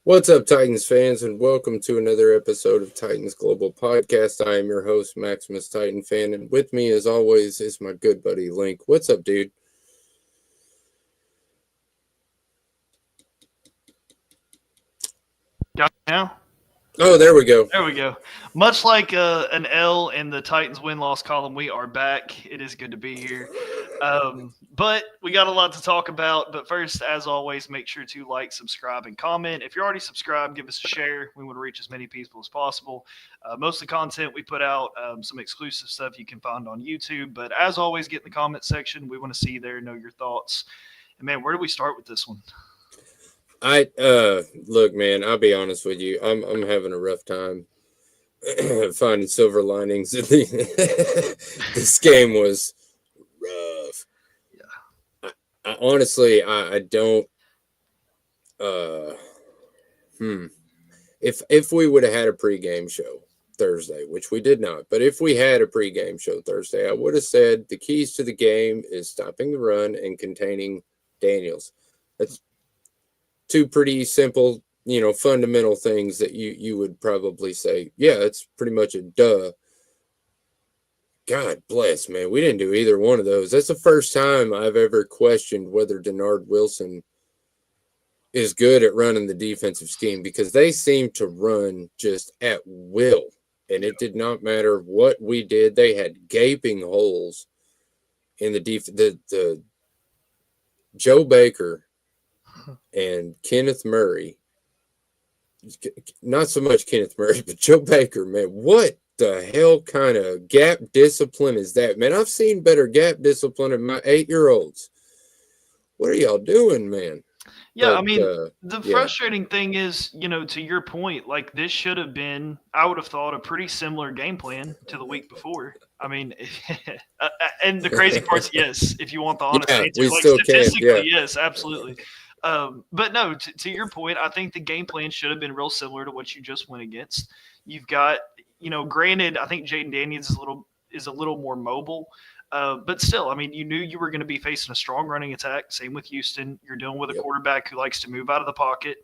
What's up, Titans fans, and welcome to another episode of Titans Global Podcast. I am your host, Maximus Titan Fan, and with me, as always, is my good buddy Link. What's up, dude? Got it now? Oh, there we go. There we go. Much like an L in the Titans win-loss column, we are back. It is good to be here. But we got a lot to talk about. But first, as always, make sure to like, subscribe, and comment. If you're already subscribed, give us a share. We want to reach as many people as possible. Most of the content we put out, some exclusive stuff you can find on YouTube. But as always, get in the comment section. We want to see you there, know your thoughts. And man, where do we start with this one? Look, man, I'll be honest with you. I'm having a rough time finding silver linings. This game was rough. Yeah. I honestly, I don't. If we would have had a pregame show Thursday, which we did not, but if we had a pregame show Thursday, I would have said the keys to the game is stopping the run and containing Daniels. That's two pretty simple, fundamental things that you would probably say, yeah, it's pretty much a duh. God bless, man. We didn't do either one of those. That's the first time I've ever questioned whether Denard Wilson is good at running the defensive scheme, because they seem to run just at will. And it did not matter what we did. They had gaping holes in the the Joe Baker and Kenneth Murray, not so much Kenneth Murray, but Joe Baker, man, what the hell kind of gap discipline is that, man? I've seen better gap discipline in my 8-year-olds. What are y'all doing, man? Yeah, I mean, the frustrating thing is, to your point, like this should have been, I would have thought, a pretty similar game plan to the week before. I mean, and the crazy part's yes, if you want the honest answer, we like still statistically, can, yes, absolutely. But no, to your point, I think the game plan should have been real similar to what you just went against. You've got, granted, I think Jaden Daniels is a little more mobile. But still, I mean, you knew you were going to be facing a strong running attack. Same with Houston. You're dealing with a quarterback who likes to move out of the pocket.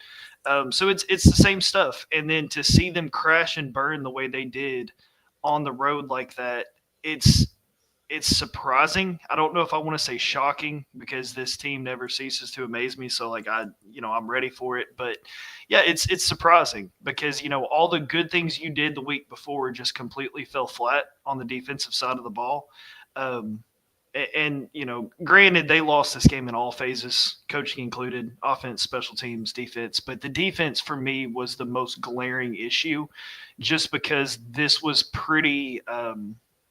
So it's the same stuff. And then to see them crash and burn the way they did on the road like that, it's surprising. I don't know if I want to say shocking, because this team never ceases to amaze me. So I'm ready for it. But yeah, it's surprising because, all the good things you did the week before just completely fell flat on the defensive side of the ball. And granted, they lost this game in all phases, coaching included, offense, special teams, defense. But the defense for me was the most glaring issue, just because this was pretty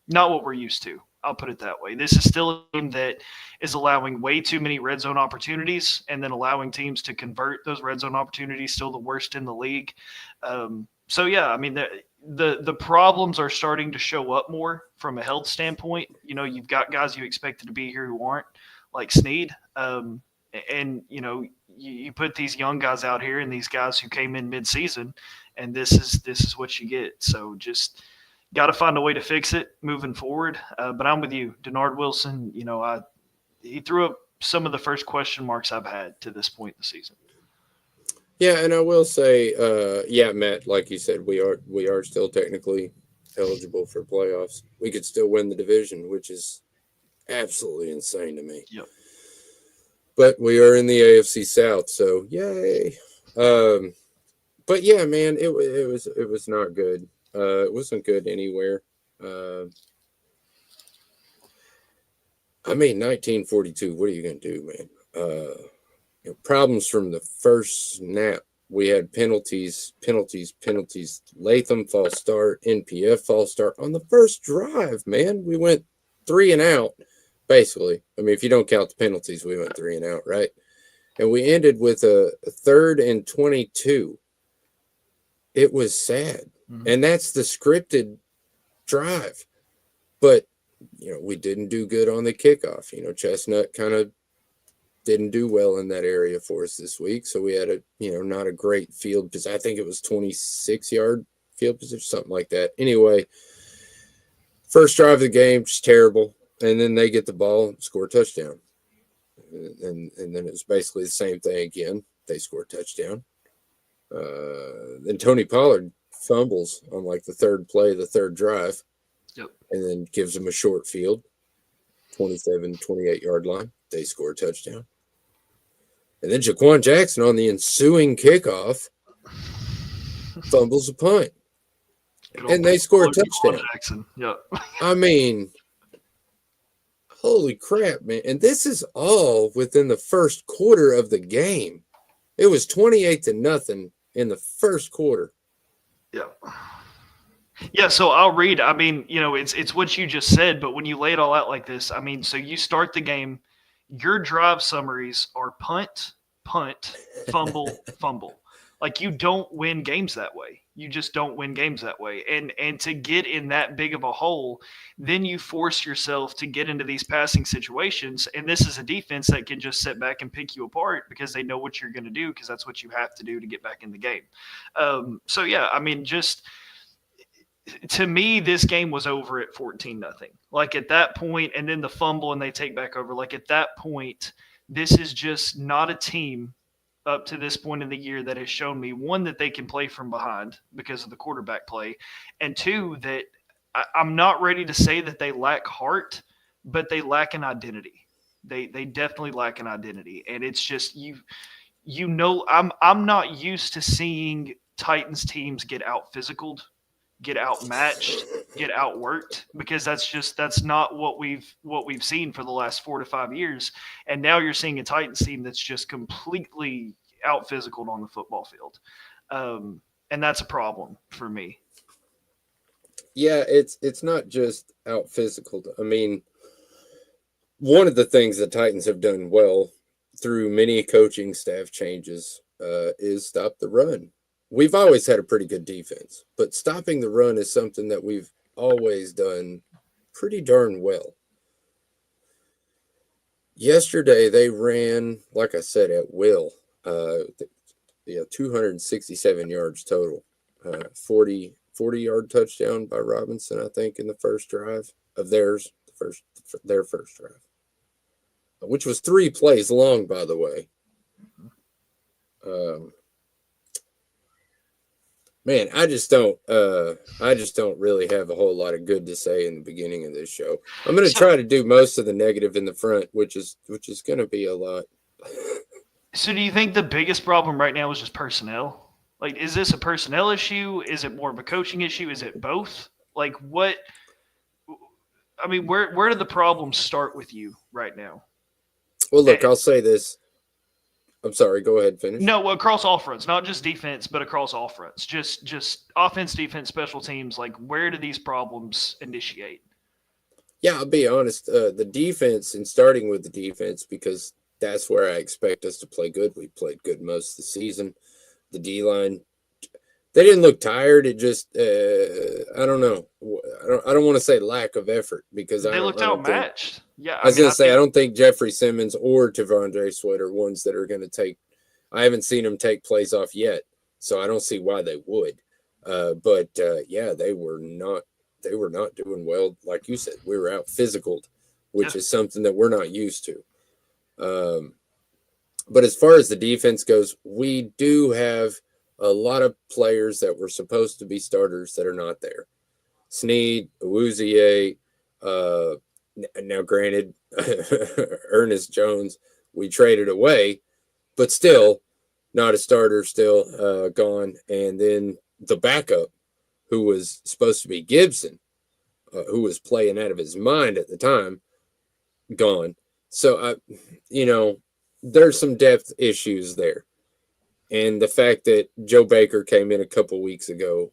not what we're used to. I'll put it that way. This is still a team that is allowing way too many red zone opportunities, and then allowing teams to convert those red zone opportunities. Still the worst in the league. So yeah, I mean, the problems are starting to show up more from a health standpoint. You've got guys you expected to be here who aren't, like Snead. And you put these young guys out here and these guys who came in mid-season, and this is what you get. So just got to find a way to fix it moving forward. But I'm with you, Denard Wilson. He threw up some of the first question marks I've had to this point in the season. Yeah, and I will say, Matt, like you said, we are still technically eligible for playoffs. We could still win the division, which is absolutely insane to me. Yep. But we are in the AFC South, so yay. But yeah, man, it was not good. It wasn't good anywhere. I mean, 1942. What are you gonna do, man? Problems from the first snap. We had penalties. Latham false start, NPF false start on the first drive, man. We went 3 and out, basically. I mean, if you don't count the penalties, we went 3 and out, right? And we ended with a 3rd and 22. It was sad. Mm-hmm. And that's the scripted drive. But, we didn't do good on the kickoff. Chestnut kind of didn't do well in that area for us this week. So we had not a great field, because I think it was 26-yard field position, something like that. Anyway, first drive of the game, just terrible. And then they get the ball and score a touchdown. And then it was basically the same thing again. They score a touchdown. Then Tony Pollard fumbles on like the third play, the third drive, Yep. and then gives them a short field, 27, 28-yard line. They score a touchdown. And then Jaquan Jackson on the ensuing kickoff fumbles a punt. And they score a touchdown. Jackson. Yep. I mean, holy crap, man. And this is all within the first quarter of the game. It was 28-0 in the first quarter. Yeah. Yeah, so I'll read. I mean, it's what you just said, but when you lay it all out like this, I mean, so you start the game, your drive summaries are punt, fumble, fumble. Like, you don't win games that way. You just don't win games that way. And to get in that big of a hole, then you force yourself to get into these passing situations. And this is a defense that can just sit back and pick you apart because they know what you're going to do, because that's what you have to do to get back in the game. So, yeah, I mean, just to me, this game was over at 14-0. Like, at that point, and then the fumble and they take back over. Like, at that point, this is just not a team up to this point in the year that has shown me, one, that they can play from behind because of the quarterback play, and two, that I'm not ready to say that they lack heart, but they lack an identity. They definitely lack an identity, and it's just I'm not used to seeing Titans teams get out physicaled, get outmatched, get outworked, because that's not what we've seen for the last 4 to 5 years. And now you're seeing a Titans team that's just completely out physicaled on the football field. And that's a problem for me. Yeah, it's not just out physicaled. I mean, one of the things the Titans have done well through many coaching staff changes is stop the run. We've always had a pretty good defense, but stopping the run is something that we've always done pretty darn well. Yesterday, they ran, like I said, at will. 267 yards total. 40-yard touchdown by Robinson, I think, in the first drive of their first drive, which was 3 plays long, by the way. Man, I just don't really have a whole lot of good to say in the beginning of this show. I'm going to try to do most of the negative in the front, which is going to be a lot. So do you think the biggest problem right now is just personnel? Like, is this a personnel issue? Is it more of a coaching issue? Is it both? Like, what – I mean, where do the problems start with you right now? Well, look, I'll say this. I'm sorry. Go ahead. Finish. No, across all fronts, not just defense, but across all fronts. Just offense, defense, special teams. Like, where do these problems initiate? Yeah, I'll be honest. The defense, and starting with the defense, because that's where I expect us to play good. We played good most of the season. The D-line, they didn't look tired. It just, I don't know. I don't want to say lack of effort, because they looked outmatched. Yeah, I was going to say, I don't think Jeffrey Simmons or T'Vondre Sweat are ones that are going to take. I haven't seen them take plays off yet, so I don't see why they would. But yeah, they were not doing well. Like you said, we were out physicaled, which is something that we're not used to. But as far as the defense goes, we do have a lot of players that were supposed to be starters that are not there. Snead, Awuzie, now granted, Ernest Jones, we traded away, but still not a starter, still gone. And then the backup, who was supposed to be Gibson, who was playing out of his mind at the time, gone. So, there's some depth issues there. And the fact that Joe Baker came in a couple weeks ago,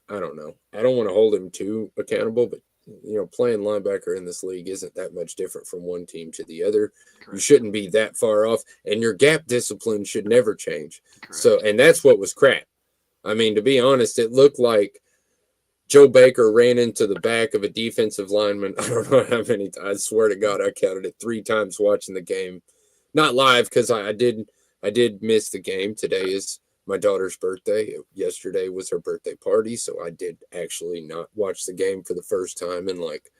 I don't know. I don't want to hold him too accountable, but, playing linebacker in this league isn't that much different from one team to the other. Correct. You shouldn't be that far off, and your gap discipline should never change. Correct. So, and that's what was crap. I mean, to be honest, it looked like Joe Baker ran into the back of a defensive lineman. I don't know how many times. I swear to God, I counted it 3 times watching the game. Not live, because I did miss the game. Today is my daughter's birthday. Yesterday was her birthday party, so I did actually not watch the game for the first time in like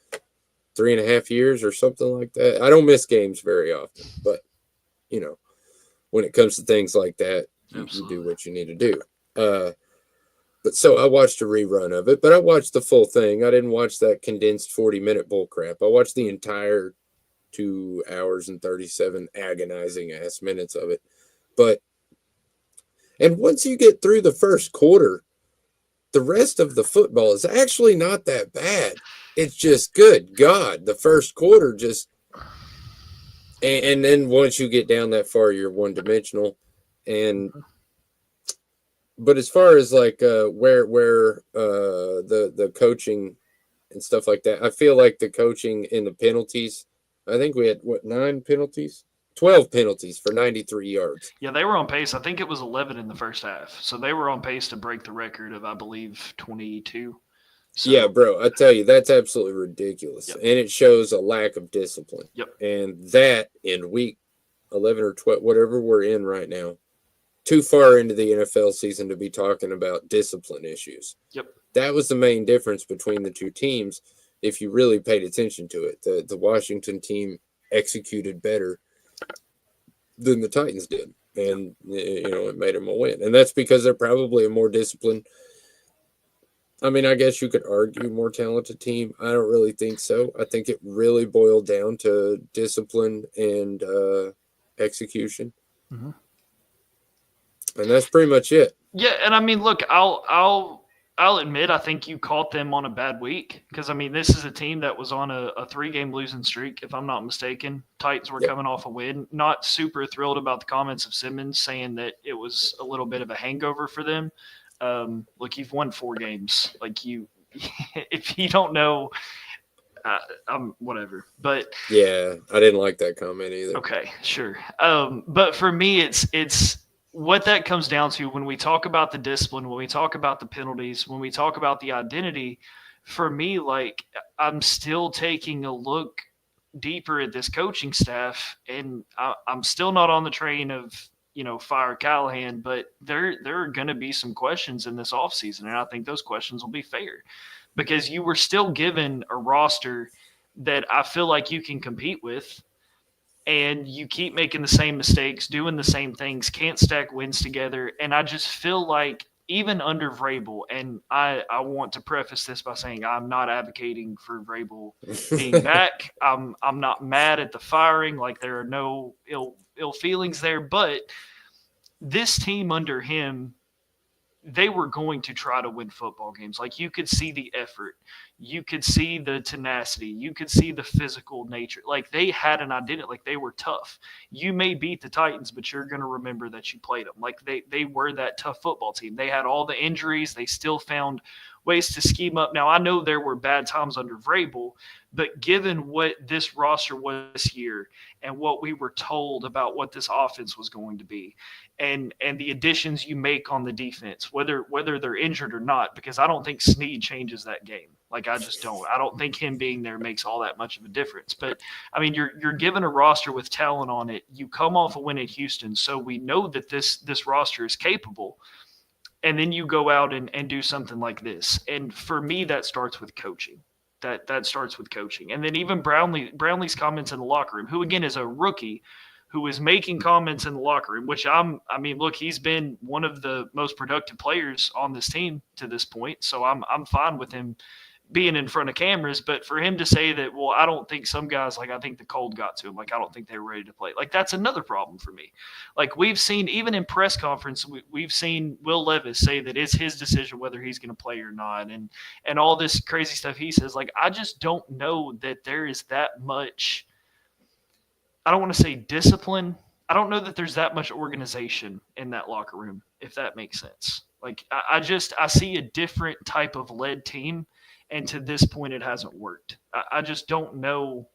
3.5 years or something like that. I don't miss games very often, but when it comes to things like that, you do what you need to do. But so I watched a rerun of it, but I watched the full thing. I didn't watch that condensed 40-minute bull crap. I watched the entire 2 hours and 37 agonizing ass minutes of it. And once you get through the first quarter, the rest of the football is actually not that bad. It's just good God. The first quarter just, and then once you get down that far, you're one dimensional. But as far as like where the coaching and stuff like that, I feel like the coaching in the penalties. I think we had 9 penalties, 12 penalties for 93 yards. Yeah, they were on pace. I think it was 11 in the first half, so they were on pace to break the record of, I believe, 22. So, yeah, bro, I tell you, that's absolutely ridiculous, and it shows a lack of discipline. Yep. And that in week 11 or 12, whatever we're in right now. Too far into the NFL season to be talking about discipline issues. Yep. That was the main difference between the two teams. If you really paid attention to it, the Washington team executed better than the Titans did, and it made them a win. And that's because they're probably a more disciplined. I mean, I guess you could argue more talented team. I don't really think so. I think it really boiled down to discipline and execution. Mm-hmm. And that's pretty much it. Yeah, and I mean, look, I'll admit I think you caught them on a bad week because I mean this is a team that was on a 3-game losing streak, if I'm not mistaken. Titans were coming off a win. Not super thrilled about the comments of Simmons saying that it was a little bit of a hangover for them. Look, you've won 4 games. Like if you don't know, whatever. But yeah, I didn't like that comment either. Okay, sure. But for me, it's what that comes down to when we talk about the discipline, when we talk about the penalties, when we talk about the identity. For me, like I'm still taking a look deeper at this coaching staff, and I'm still not on the train of fire Callahan, but there are going to be some questions in this offseason, and I think those questions will be fair because you were still given a roster that I feel like you can compete with. And you keep making the same mistakes, doing the same things, can't stack wins together. And I just feel like even under Vrabel, and I want to preface this by saying I'm not advocating for Vrabel being back. I'm not mad at the firing. Like there are no ill feelings there. But this team under him, they were going to try to win football games. Like you could see the effort. You could see the tenacity. You could see the physical nature. Like they had an identity. Like they were tough. You may beat the Titans, but you're going to remember that you played them. Like they were that tough football team. They had all the injuries. They still found ways to scheme up. Now, I know there were bad times under Vrabel, but given what this roster was this year and what we were told about what this offense was going to be and the additions you make on the defense, whether they're injured or not, because I don't think Snead changes that game. Like I just don't. I don't think him being there makes all that much of a difference. But I mean, you're given a roster with talent on it. You come off a win at Houston, so we know that this roster is capable. And then you go out and do something like this. And for me, that starts with coaching. That starts with coaching. And then even Brownlee's comments in the locker room, who again is a rookie, who is making comments in the locker room, which look, he's been one of the most productive players on this team to this point. So I'm fine with him being in front of cameras, but for him to say that, well, I don't think some guys, like I think the cold got to him, like I don't think they were ready to play. Like that's another problem for me. Like we've seen, even in press conference, we've seen Will Levis say that it's his decision whether he's going to play or not, and all this crazy stuff he says. Like I just don't know that there is that much. I don't want to say discipline. I don't know that there's that much organization in that locker room, if that makes sense. Like I see a different type of led team. And to this point, it hasn't worked. I just don't know.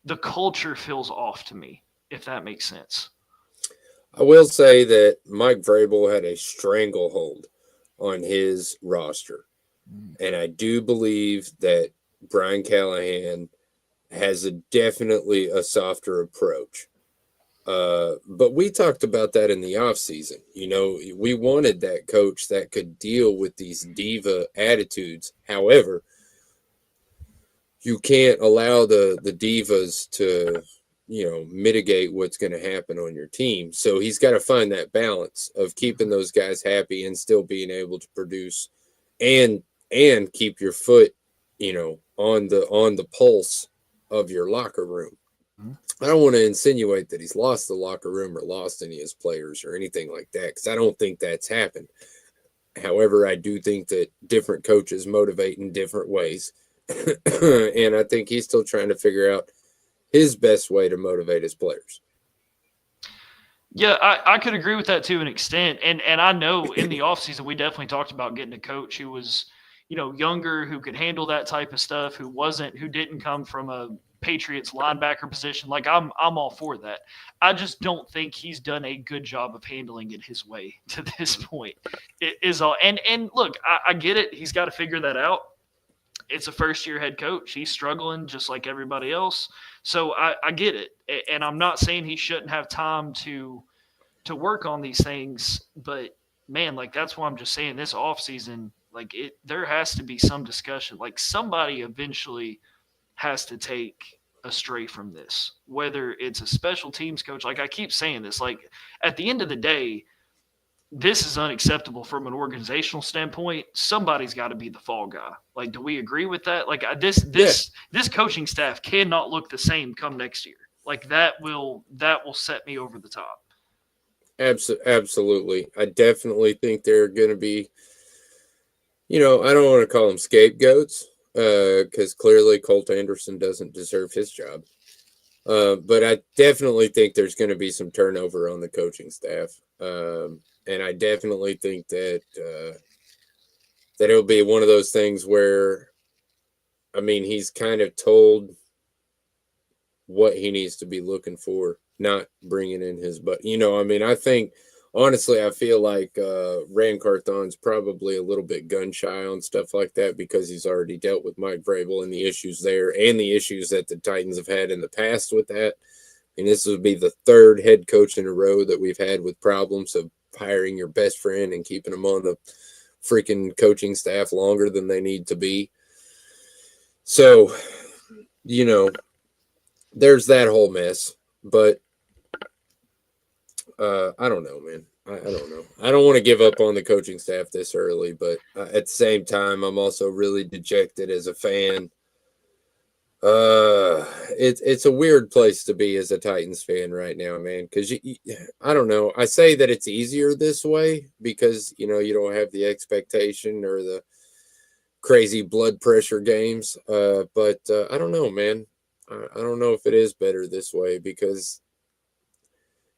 The culture feels off to me, if that makes sense. I will say that Mike Vrabel had a stranglehold on his roster. And I do believe that Brian Callahan has definitely a softer approach. But we talked about that in the offseason. We wanted that coach that could deal with these diva attitudes. However, you can't allow the divas to mitigate what's going to happen on your team. So he's got to find that balance of keeping those guys happy and still being able to produce and keep your foot, on the pulse of your locker room. I don't want to insinuate that he's lost the locker room or lost any of his players or anything like that, because I don't think that's happened. However, I do think that different coaches motivate in different ways. And I think he's still trying to figure out his best way to motivate his players. Yeah, I could agree with that to an extent. And I know in the offseason, we definitely talked about getting a coach who was, younger, who could handle that type of stuff, who didn't come from a Patriots linebacker position. Like I'm all for that. I just don't think he's done a good job of handling it his way to this point. It is all, and look, I get it. He's got to figure that out. It's a first-year head coach. He's struggling just like everybody else. So I get it. And I'm not saying he shouldn't have time to work on these things, but man, like that's why I'm just saying this offseason, there has to be some discussion. Like somebody eventually has to take a stray from this, whether it's a special teams coach. Like I keep saying this, like at the end of the day, this is unacceptable from an organizational standpoint. Somebody's got to be the fall guy. Like, do we agree with that? Like this coaching staff cannot look the same come next year. Like that will set me over the top. Absolutely. I definitely think they're going to be, I don't want to call them scapegoats, because clearly Colt Anderson doesn't deserve his job. But I definitely think there's going to be some turnover on the coaching staff. And I definitely think that it'll be one of those things where, he's kind of told what he needs to be looking for, not bringing in his butt. I think, honestly, I feel like Ran Carthon's probably a little bit gun shy on stuff like that because he's already dealt with Mike Vrabel and the issues there and the issues that the Titans have had in the past with that. And this would be the third head coach in a row that we've had with problems of hiring your best friend and keeping them on the freaking coaching staff longer than they need to be. So, there's that whole mess. But I don't know, man. I don't know. I don't want to give up on the coaching staff this early, but at the same time, I'm also really dejected as a fan. It's a weird place to be as a Titans fan right now, man, because I don't know. I say that it's easier this way because, you don't have the expectation or the crazy blood pressure games. But I don't know, man. I don't know if it is better this way because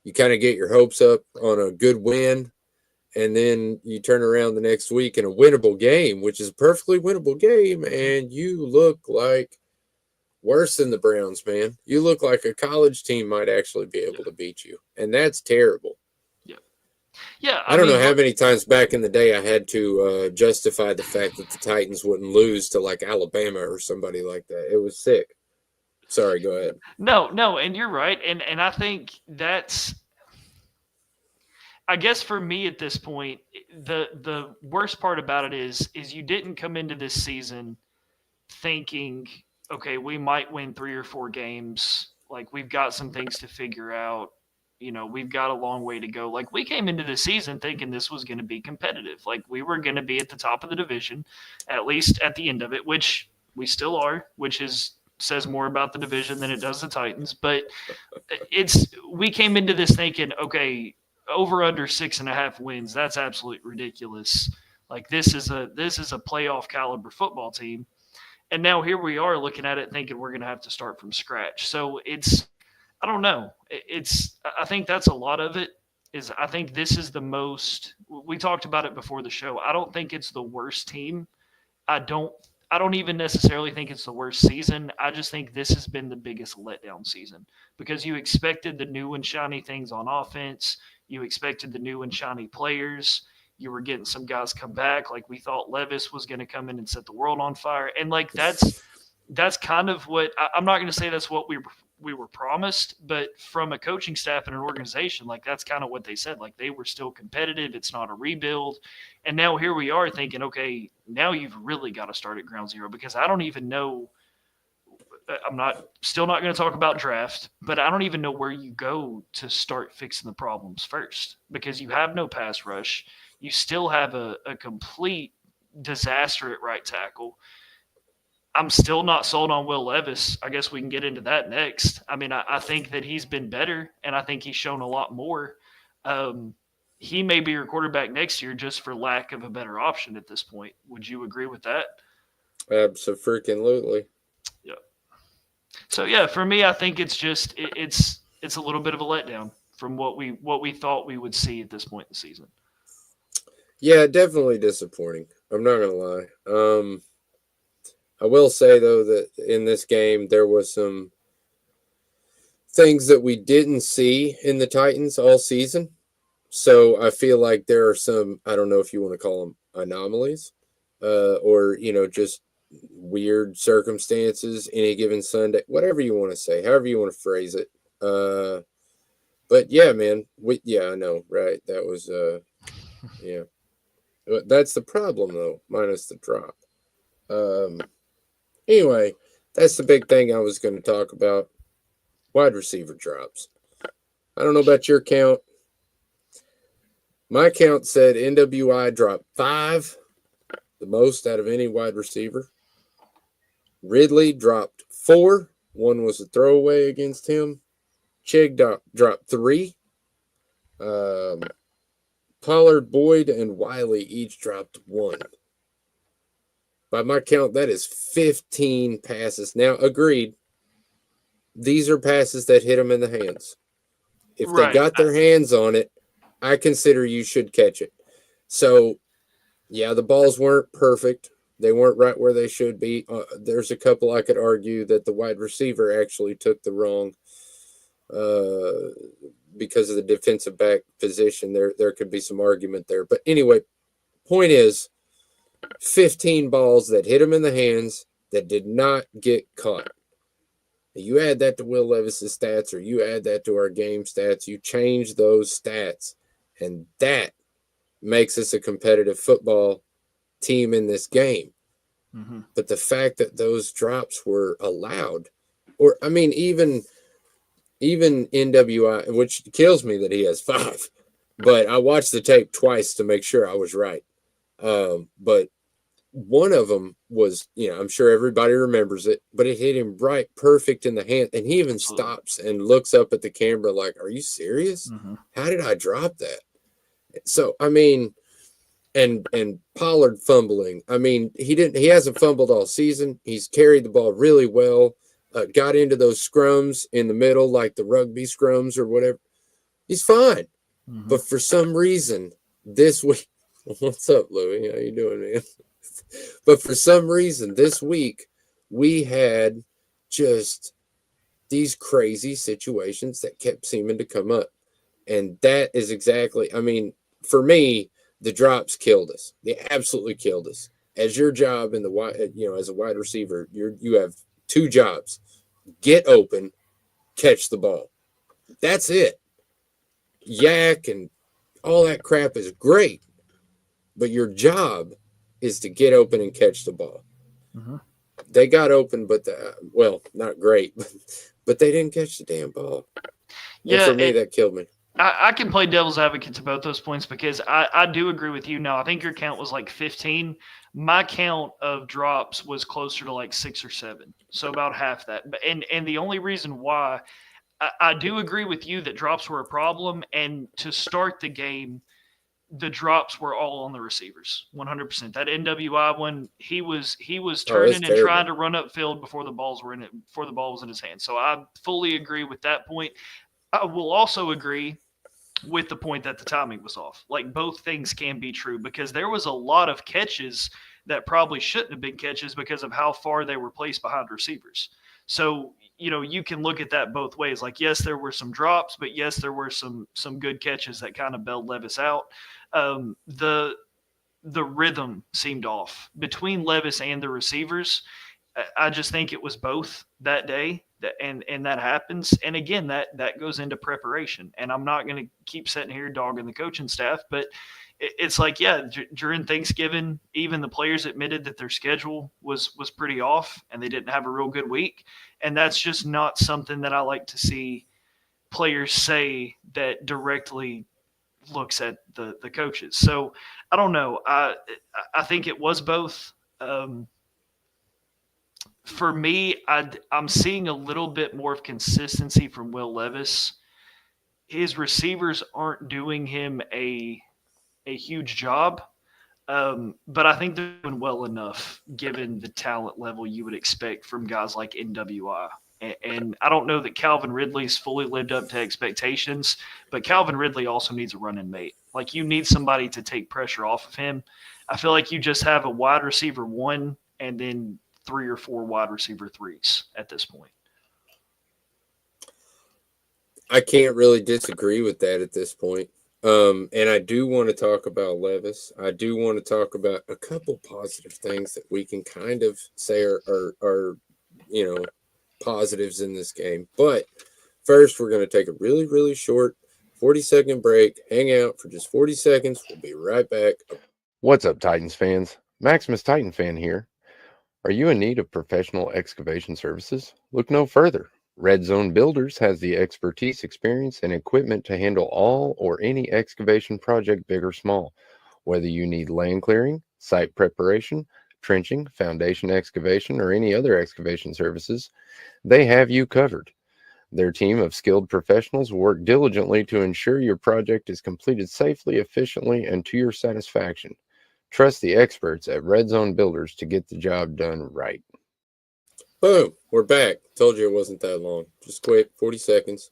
you kind of get your hopes up on a good win, and then you turn around the next week in a winnable game, which is a perfectly winnable game, and you look like worse than the Browns, man. You look like a college team might actually be able to beat you, and that's terrible. Yeah. I don't know how many times back in the day I had to justify the fact that the Titans wouldn't lose to like Alabama or somebody like that. It was sick. Sorry, go ahead. No, and you're right. And I think that's, I guess for me at this point, the worst part about it is you didn't come into this season thinking, okay, we might win 3 or 4 games. Like we've got some things to figure out. We've got a long way to go. Like we came into the season thinking this was going to be competitive. Like we were going to be at the top of the division, at least at the end of it, which we still are, which says more about the division than it does the Titans. But we came into this thinking, okay, over under 6.5 wins, that's absolutely ridiculous. Like this is a playoff caliber football team. And now here we are looking at it thinking we're going to have to start from scratch. So I don't know. I think that's a lot of it. I think this is the most, we talked about it before the show. I don't think it's the worst team. I don't even necessarily think it's the worst season. I just think this has been the biggest letdown season because you expected the new and shiny things on offense. You expected the new and shiny players. You were getting some guys come back. Like we thought Levis was going to come in and set the world on fire. And like, that's kind of what I'm not going to say that's what we were promised, but from a coaching staff and an organization, like that's kind of what they said. Like they were still competitive. It's not a rebuild. And now here we are thinking, okay, now you've really got to start at ground zero because I don't even know I'm still not going to talk about draft, but I don't even know where you go to start fixing the problems first, because you have no pass rush. You still have a complete disaster at right tackle. I'm still not sold on Will Levis. I guess we can get into that next. I mean, I think that he's been better, and I think he's shown a lot more. He may be your quarterback next year just for lack of a better option at this point. Would you agree with that? Absolutely. Yeah. So yeah, for me, I think it's just it's a little bit of a letdown from what we thought we would see at this point in the season. Yeah, definitely disappointing. I'm not gonna lie. I will say though that in this game there was some things that we didn't see in the Titans all season. So I feel like there are some, I don't know if you want to call them anomalies, or just weird circumstances any given Sunday, whatever you want to say, however you want to phrase it. But yeah, man, I know, right? That was yeah. But that's the problem though, minus the drop. Anyway, that's the big thing I was going to talk about. Wide receiver drops. I don't know about your count. My count said NWI dropped 5, the most out of any wide receiver. Ridley dropped 4. 1 was a throwaway against him. Chig dropped 3. Pollard, Boyd, and Wiley each dropped 1. By my count, that is 15 passes. Now, agreed, these are passes that hit them in the hands. If they got their hands on it, I consider you should catch it. So, yeah, the balls weren't perfect. They weren't right where they should be. There's a couple I could argue that the wide receiver actually took the wrong because of the defensive back position. There could be some argument there. But anyway, point is, 15 balls that hit him in the hands that did not get caught. You add that to Will Levis's stats, or you add that to our game stats, you change those stats, and that makes us a competitive football team in this game. Mm-hmm. But the fact that those drops were allowed, or I mean, even NWI, which kills me that he has 5, but I watched the tape twice to make sure I was right. But one of them was, I'm sure everybody remembers it, but it hit him right perfect in the hand. And he even stops and looks up at the camera like, are you serious? Mm-hmm. How did I drop that? So, I mean, and Pollard fumbling. I mean, he hasn't fumbled all season. He's carried the ball really well, got into those scrums in the middle, like the rugby scrums or whatever. He's fine. Mm-hmm. But for some reason, this week, what's up, Louie? How you doing, man? But for some reason, this week, we had just these crazy situations that kept seeming to come up. And that is exactly, I mean, for me, the drops killed us. They absolutely killed us. As your job in the as a wide receiver, you have 2 jobs. Get open, catch the ball. That's it. Yak and all that crap is great. But your job is to get open and catch the ball. Mm-hmm. They got open, but not great, but they didn't catch the damn ball. Yeah, and for me, that killed me. I can play devil's advocate to both those points because I do agree with you. Now, I think your count was like 15. My count of drops was closer to like 6 or 7, so about half that. And the only reason why I do agree with you that drops were a problem, and to start the game, the drops were all on the receivers, 100%. That NWI one, he was turning and trying to run upfield before the ball was in his hand. So I fully agree with that point. I will also agree with the point that the timing was off. Like, both things can be true because there was a lot of catches that probably shouldn't have been catches because of how far they were placed behind receivers. So, you can look at that both ways. Like, yes, there were some drops, but yes, there were some good catches that kind of bailed Levis out. The rhythm seemed off between Levis and the receivers. I just think it was both that day, and that happens. And again, that goes into preparation. And I'm not going to keep sitting here dogging the coaching staff, but it's like, yeah, during Thanksgiving, even the players admitted that their schedule was pretty off and they didn't have a real good week, and that's just not something that I like to see players say that directly looks at the coaches. So I don't know. I think it was both. For me, I'm seeing a little bit more of consistency from Will Levis. His receivers aren't doing him a huge job, but I think they're doing well enough given the talent level you would expect from guys like NWI. And I don't know that Calvin Ridley's fully lived up to expectations, but Calvin Ridley also needs a running mate. Like, you need somebody to take pressure off of him. I feel like you just have a wide receiver one and then 3 or 4 wide receiver threes at this point. I can't really disagree with that at this point. And I do want to talk about Levis. I do want to talk about a couple positive things that we can kind of say are positives in this game. But first, we're going to take a really, really short 40-second break, hang out for just 40 seconds. We'll be right back. What's up, Titans fans? Maximus Titan fan here. Are you in need of professional excavation services? Look no further. Red Zone Builders has the expertise, experience, and equipment to handle all or any excavation project, big or small. Whether you need land clearing, site preparation, trenching, foundation excavation, or any other excavation services, they have you covered. Their team of skilled professionals will work diligently to ensure your project is completed safely, efficiently, and to your satisfaction. Trust the experts at Red Zone Builders to get the job done right. Boom, we're back. Told you it wasn't that long. Just quick, 40 seconds.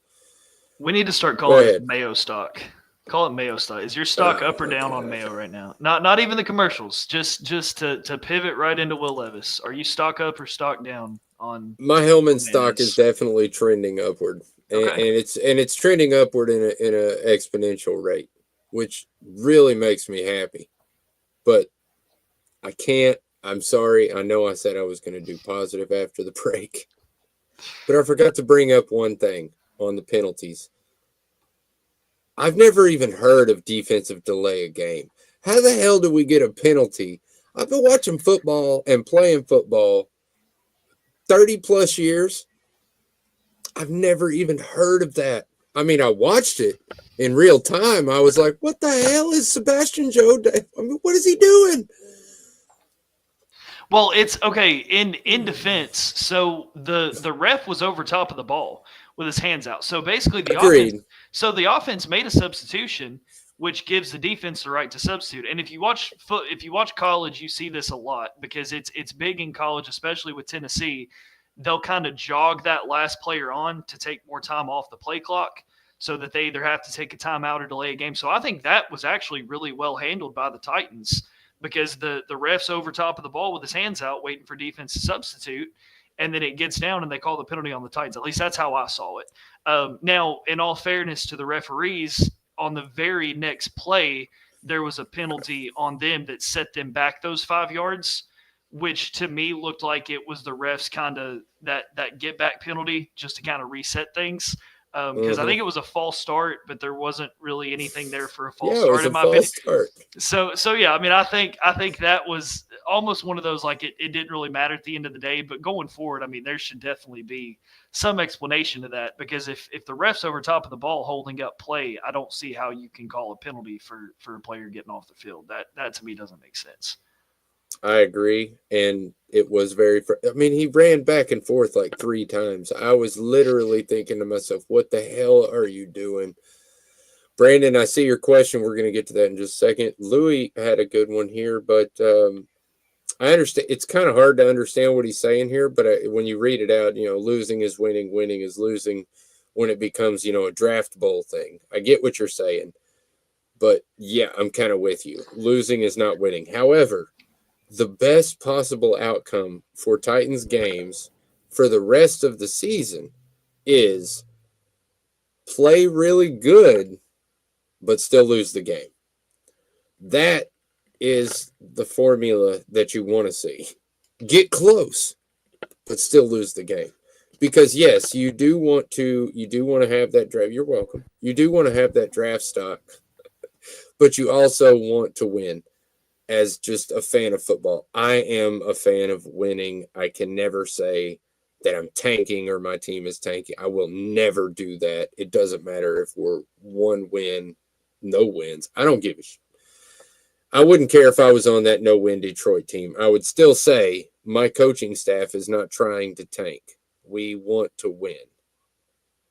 We need to start calling it Mayo stock. Call it Mayo stock. Is your stock up or down on Mayo right now? Not even the commercials. Just to pivot right into Will Levis. Are you stock up or stock down on? My Hellman stock is definitely trending upward, and it's trending upward in a exponential rate, which really makes me happy. But I can't. I'm sorry. I know I said I was going to do positive after the break, but I forgot to bring up one thing on the penalties. I've never even heard of defensive delay a game. How the hell do we get a penalty? I've been watching football and playing football 30 plus years. I've never even heard of that. I mean, I watched it in real time. I was like, what the hell is Sebastian Joe? I mean, what is he doing? Well, it's okay in defense. So the ref was over top of the ball with his hands out. So basically the offense made a substitution, which gives the defense the right to substitute. And if you watch college, you see this a lot because it's big in college, especially with Tennessee. They'll kind of jog that last player on to take more time off the play clock so that they either have to take a timeout or delay a game. So I think that was actually really well handled by the Titans, because the ref's over top of the ball with his hands out waiting for defense to substitute, and then it gets down and they call the penalty on the Titans. At least that's how I saw it. Now, in all fairness to the referees, on the very next play, there was a penalty on them that set them back those 5 yards, which to me looked like it was the refs kind of that get back penalty just to kind of reset things. Because I think it was a false start, but there wasn't really anything there for a false start in my opinion. So yeah, I mean, I think that was almost one of those, like, it didn't really matter at the end of the day. But going forward, I mean, there should definitely be some explanation to that, because if the ref's over top of the ball holding up play, I don't see how you can call a penalty for a player getting off the field. That to me doesn't make sense. I agree. And it was he ran back and forth like 3 times. I was literally thinking to myself, what the hell are you doing? Brandon, I see your question. We're going to get to that in just a second. Louis had a good one here, but I understand. It's kind of hard to understand what he's saying here, but when you read it out, losing is winning, winning is losing when it becomes, a draft bowl thing. I get what you're saying, but yeah, I'm kind of with you. Losing is not winning. However, the best possible outcome for Titans games for the rest of the season is play really good, but still lose the game. That is the formula that you want to see. Get close, but still lose the game. Because yes, you do want to have that draft. You're welcome. You do want to have that draft stock, but you also want to win. As just a fan of football, I am a fan of winning. I can never say that I'm tanking or my team is tanking. I will never do that. It doesn't matter if we're one win, no wins. I don't give a shit. I wouldn't care if I was on that no-win Detroit team. I would still say my coaching staff is not trying to tank. We want to win.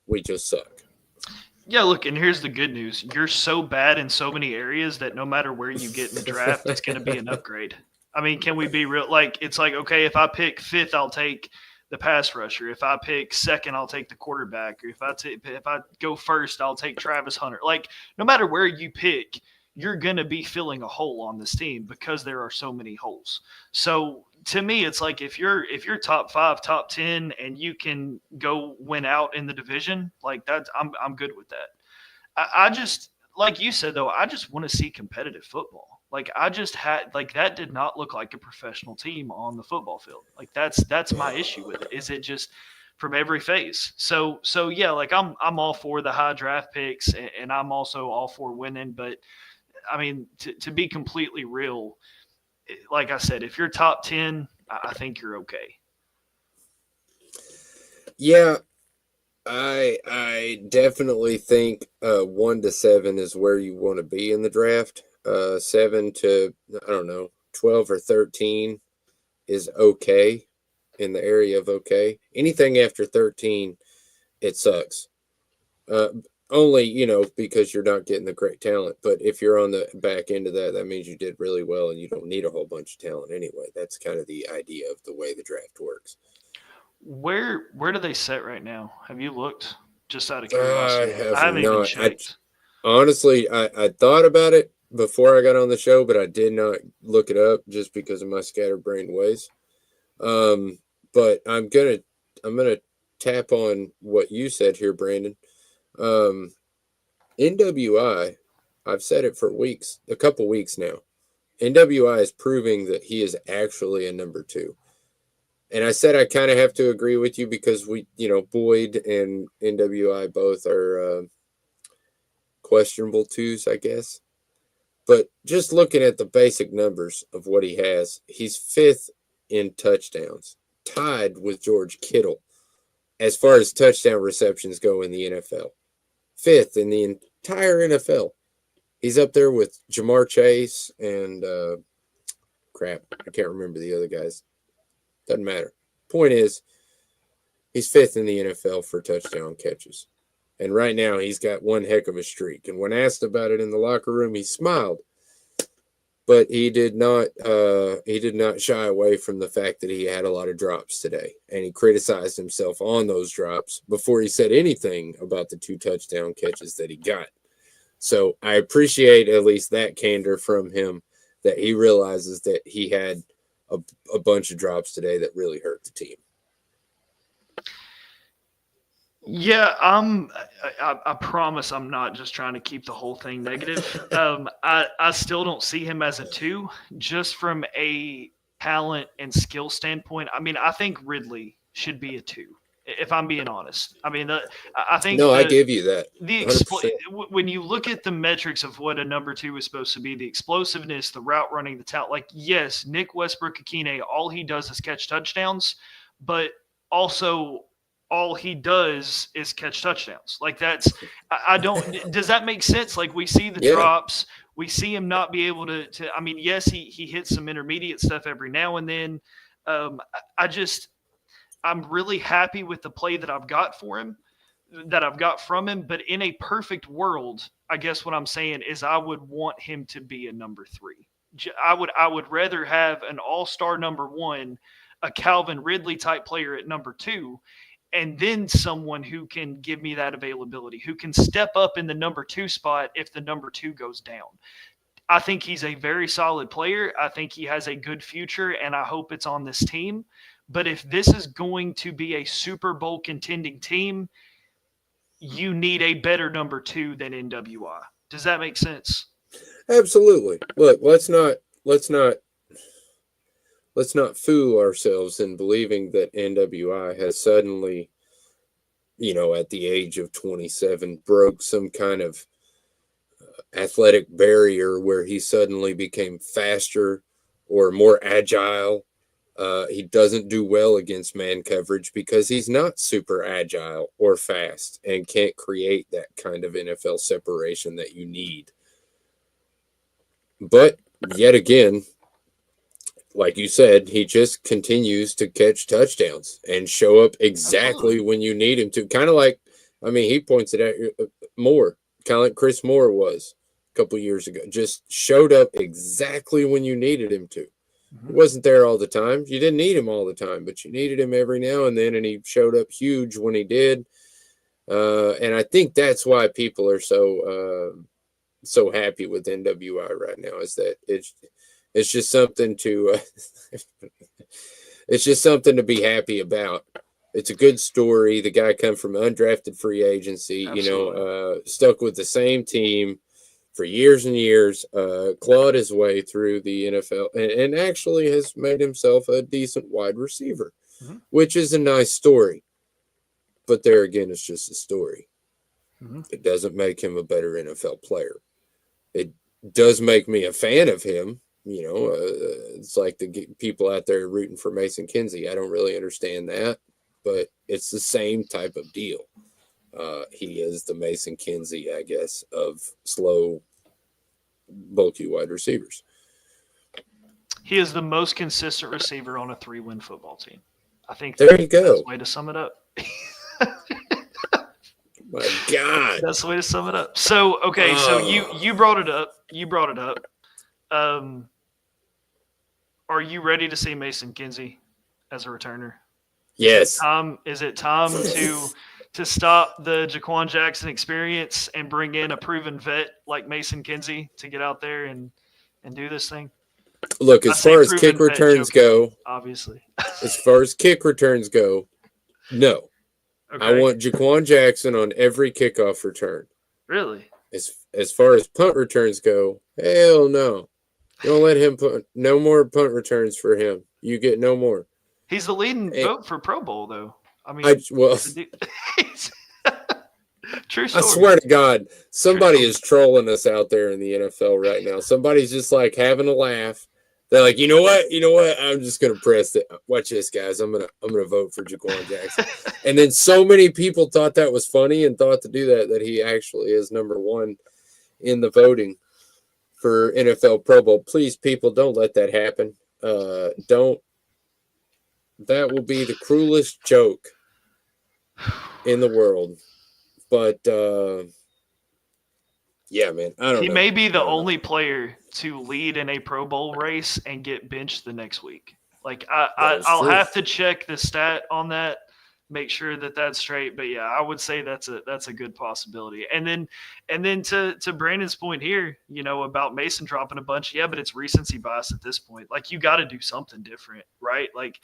We just suck. Yeah, look, and here's the good news. You're so bad in so many areas that no matter where you get in the draft, it's going to be an upgrade. I mean, can we be real? Like, it's like, okay, if I pick fifth, I'll take the pass rusher. If I pick second, I'll take the quarterback. Or if I go first, I'll take Travis Hunter. Like, no matter where you pick, you're going to be filling a hole on this team because there are so many holes. So to me, it's like if you're top 5, top 10, and you can go win out in the division, like that's I'm good with that. I just, like you said though, I just want to see competitive football. Like I just had like that did not look like a professional team on the football field. Like that's my issue with it. Is it just from every phase? So yeah, like I'm all for the high draft picks, and I'm also all for winning. But I mean, to be completely real, like I said, if you're top 10, I think you're okay. Yeah, I definitely think 1 to 7 is where you want to be in the draft. 7 to, I don't know, 12 or 13 is okay, in the area of okay. Anything after 13, it sucks. Only, because you're not getting the great talent. But if you're on the back end of that, that means you did really well and you don't need a whole bunch of talent anyway. That's kind of the idea of the way the draft works. Where do they sit right now? Have you looked? Just out of I curiosity. have I haven't even not. checked. Honestly, I thought about it before I got on the show, but I did not look it up just because of my scatterbrained ways. But I'm gonna tap on what you said here, Brandon. NWI, I've said it for a couple weeks now. NWI is proving that he is actually a number 2. And I said I kind of have to agree with you because Boyd and NWI both are questionable 2s, I guess. But just looking at the basic numbers of what he has, he's 5th in touchdowns, tied with George Kittle as far as touchdown receptions go in the NFL. 5th in the entire NFL. He's up there with Jamar Chase and I can't remember the other guys. Doesn't matter. Point is, he's 5th in the NFL for touchdown catches. And right now he's got one heck of a streak. And when asked about it in the locker room, he smiled. But he did not shy away from the fact that he had a lot of drops today. And he criticized himself on those drops before he said anything about the 2 touchdown catches that he got. So I appreciate at least that candor from him, that he realizes that he had a bunch of drops today that really hurt the team. Yeah, I promise I'm not just trying to keep the whole thing negative. I still don't see him as a 2, just from a talent and skill standpoint. I mean, I think Ridley should be a 2, if I'm being honest. I mean, I think I give you that. When you look at the metrics of what a number 2 is supposed to be, the explosiveness, the route running, the talent. Like, yes, Nick Westbrook-Akine, all he does is catch touchdowns, but also all he does is catch touchdowns. Like does that make sense? Like we see the drops, we see him not be able to, I mean, yes, he hits some intermediate stuff every now and then. I'm really happy with the play that I've got from him, but in a perfect world, I guess what I'm saying is I would want him to be a number 3. I would rather have an all-star number 1, a Calvin Ridley type player at number 2, and then someone who can give me that availability, who can step up in the number 2 spot if the number 2 goes down. I think he's a very solid player. I think he has a good future, and I hope it's on this team. But if this is going to be a Super Bowl contending team, you need a better number 2 than NWI. Does that make sense? Absolutely. Look, let's not fool ourselves in believing that NWI has suddenly, at the age of 27, broke some kind of athletic barrier where he suddenly became faster or more agile. He doesn't do well against man coverage because he's not super agile or fast and can't create that kind of NFL separation that you need. But yet again, like you said, he just continues to catch touchdowns and show up exactly when you need him to. Kind of like, I mean, he points it at Moore, kind of like Chris Moore was a couple years ago. Just showed up exactly when you needed him to. He wasn't there all the time. You didn't need him all the time, but you needed him every now and then, and he showed up huge when he did. And I think that's why people are so happy with NWI right now, is that it's just something to it's just something to be happy about. It's a good story. The guy come from undrafted free agency, stuck with the same team for years and years, clawed his way through the NFL and actually has made himself a decent wide receiver, which is a nice story. But there again, it's just a story. It doesn't make him a better NFL player. It does make me a fan of him. It's like the people out there rooting for Mason Kinsey. I don't really understand that, but it's the same type of deal. He is the Mason Kinsey, I guess, of slow, bulky wide receivers. He is the most consistent receiver on a 3-win football team. I think there you go. That's the way to sum it up. My God, that's the way to sum it up. So, okay, so you brought it up. Are you ready to see Mason Kinsey as a returner? Yes. Is it time to stop the Jaquan Jackson experience and bring in a proven vet like Mason Kinsey to get out there and do this thing? Look, as far as kick returns go, obviously. As far as kick returns go, no. Okay. I want Jaquan Jackson on every kickoff return. Really? As far as punt returns go, hell no. Don't let him put no more punt returns for him. You get no more. He's the leading vote for Pro Bowl, though. I mean, true story. I swear to God, somebody is trolling us out there in the NFL right now. Somebody's just like having a laugh. They're like, you know what? I'm just gonna press it. Watch this, guys. I'm gonna vote for Jaquan Jackson. And then so many people thought that was funny and thought to do that he actually is number one in the voting for NFL Pro Bowl. Please, people, don't let that happen. Don't. That will be the cruelest joke in the world. But yeah, man, I don't know. He may be the only player to lead in a Pro Bowl race and get benched the next week. Like I'll have to check the stat on that, make sure that that's straight. But yeah, I would say that's a good possibility. And then to Brandon's point here, about Mason dropping a bunch. Yeah, but it's recency bias at this point. Like you got to do something different, right? Like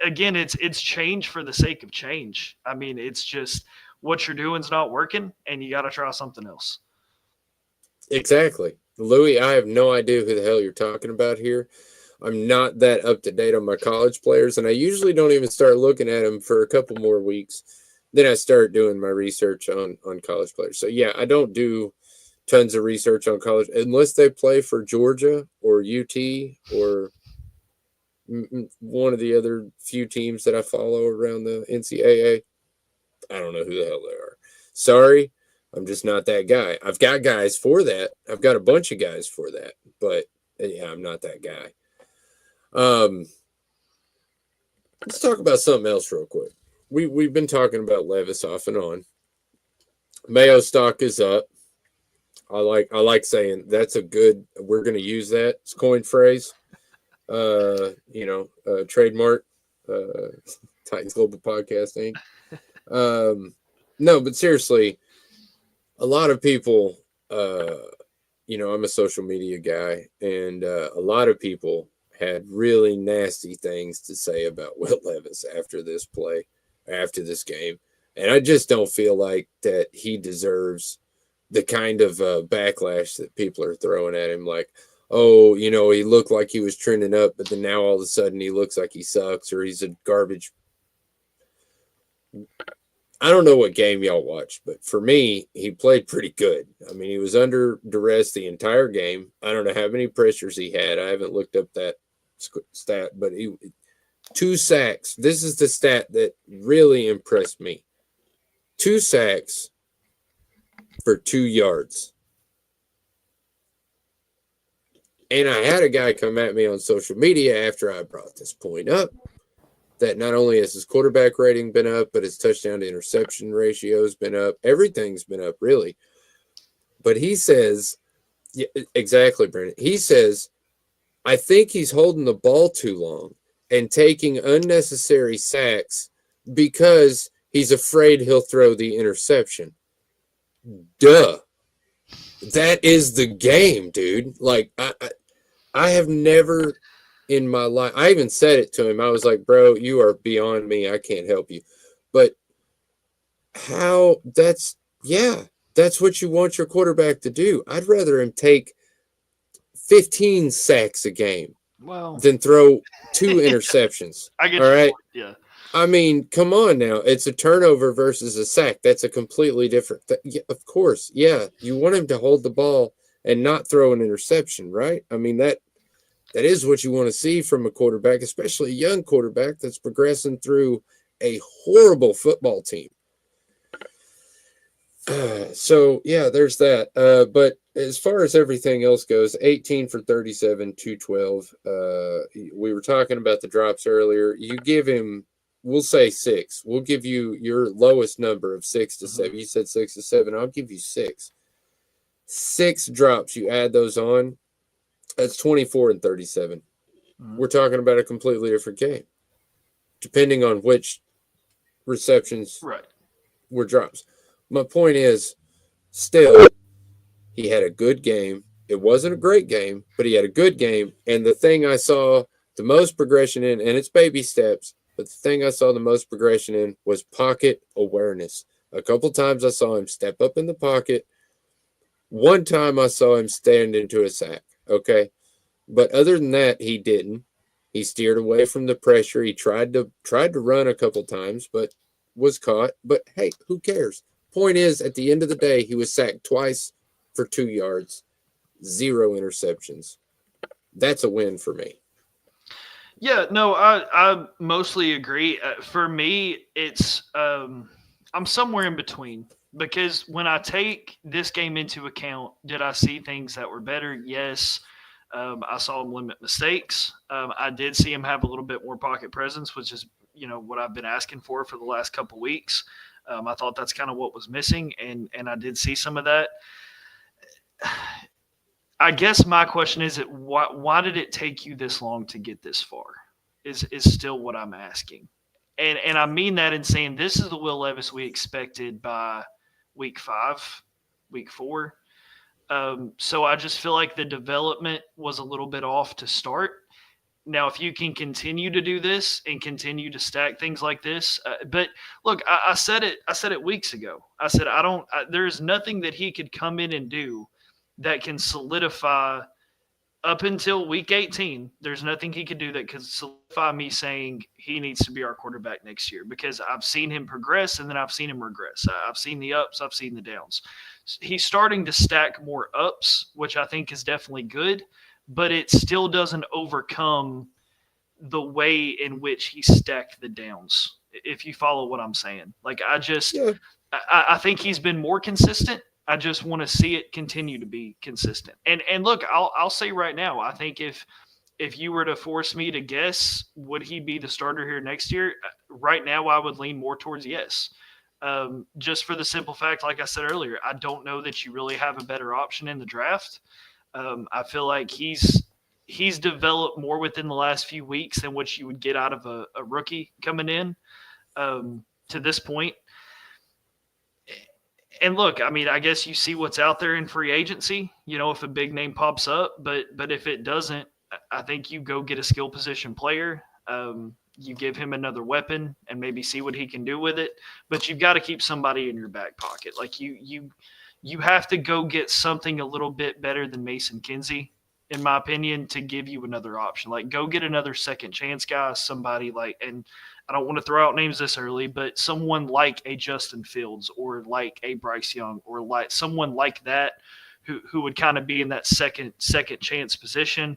again, it's change for the sake of change. I mean, it's just what you're doing is not working, and you got to try something else. Exactly. Louis, I have no idea who the hell you're talking about here. I'm not that up to date on my college players, and I usually don't even start looking at them for a couple more weeks. Then I start doing my research on college players. So, yeah, I don't do tons of research on college unless they play for Georgia or UT or one of the other few teams that I follow around the NCAA. I don't know who the hell they are. Sorry. I'm just not that guy. I've got guys for that. I've got a bunch of guys for that, but yeah, I'm not that guy. Let's talk about something else real quick. We've been talking about Levis off and on. Mayo stock is up. I like saying that's a good. We're going to use that. It's a coin phrase. Trademark. Titans Global Podcast Inc. No, but seriously. A lot of people, I'm a social media guy, and a lot of people had really nasty things to say about Will Levis after this game. And I just don't feel like that he deserves the kind of backlash that people are throwing at him. Like, oh, he looked like he was trending up, but then now all of a sudden he looks like he sucks or he's a garbage. I don't know what game y'all watched, but for me, he played pretty good. I mean, he was under duress the entire game. I don't know how many pressures he had. I haven't looked up that stat, but he 2 sacks. This is the stat that really impressed me. 2 sacks for 2 yards. And I had a guy come at me on social media after I brought this point up that not only has his quarterback rating been up, but his touchdown to interception ratio has been up. Everything's been up, really. But he says, yeah, exactly, Brandon. He says, I think he's holding the ball too long and taking unnecessary sacks because he's afraid he'll throw the interception. Duh. That is the game, dude. Like, I have never in my life, I even said it to him. I was like, bro, you are beyond me. I can't help you. But how that's what you want your quarterback to do. I'd rather him take 15 sacks a game than throw 2 interceptions. I get all your right. point, yeah. I mean, come on now. It's a turnover versus a sack. That's a completely different yeah, of course. Yeah. You want him to hold the ball and not throw an interception, right? I mean, that is what you want to see from a quarterback, especially a young quarterback that's progressing through a horrible football team. So, yeah, there's that. But as far as everything else goes, 18 for 37, 212. We were talking about the drops earlier. You give him, we'll say 6. We'll give you your lowest number of 6 to 7. You said 6 to 7. I'll give you 6. 6 drops. You add those on. That's 24 and 37. We're talking about a completely different game, depending on which receptions were drops. My point is, still, he had a good game. It wasn't a great game, but he had a good game. And the thing I saw the most progression in, and it's baby steps, but the thing I saw the most progression in was pocket awareness. A couple times I saw him step up in the pocket. One time I saw him stand into a sack. Okay. But other than that, he didn't. He steered away from the pressure. He tried to run a couple times, but was caught. But hey, who cares? Point is, at the end of the day, he was sacked twice for 2 yards, 0 interceptions. That's a win for me. Yeah, no, I mostly agree. For me, it's I'm somewhere in between. Because when I take this game into account, did I see things that were better? Yes. I saw him limit mistakes. I did see him have a little bit more pocket presence, which is, what I've been asking for the last couple weeks. I thought that's kind of what was missing, and I did see some of that. I guess my question is, why did it take you this long to get this far? Is still what I'm asking, and I mean that in saying this is the Will Levis we expected by week 5, week 4. So I just feel like the development was a little bit off to start. Now, if you can continue to do this and continue to stack things like this, but look, I said it weeks ago. I said, there's nothing that he could come in and do that can solidify up until week 18. There's nothing he could do that could solidify me saying he needs to be our quarterback next year, because I've seen him progress and then I've seen him regress. I've seen the ups, I've seen the downs. He's starting to stack more ups, which I think is definitely good, but it still doesn't overcome the way in which he stacked the downs, if you follow what I'm saying. Like, I think he's been more consistent. I just want to see it continue to be consistent. And look, I'll say right now, I think if you were to force me to guess, would he be the starter here next year? Right now, I would lean more towards yes. Just for the simple fact, like I said earlier, I don't know that you really have a better option in the draft. I feel like he's developed more within the last few weeks than what you would get out of a rookie coming in to this point. And look, I mean, I guess you see what's out there in free agency, if a big name pops up, but if it doesn't, I think you go get a skill position player. You give him another weapon and maybe see what he can do with it, but you've got to keep somebody in your back pocket. Like you have to go get something a little bit better than Mason Kinsey in my opinion, to give you another option. Like, go get another second chance guy, somebody like, and I don't want to throw out names this early, but someone like a Justin Fields or like a Bryce Young or like someone like that who would kind of be in that second chance position,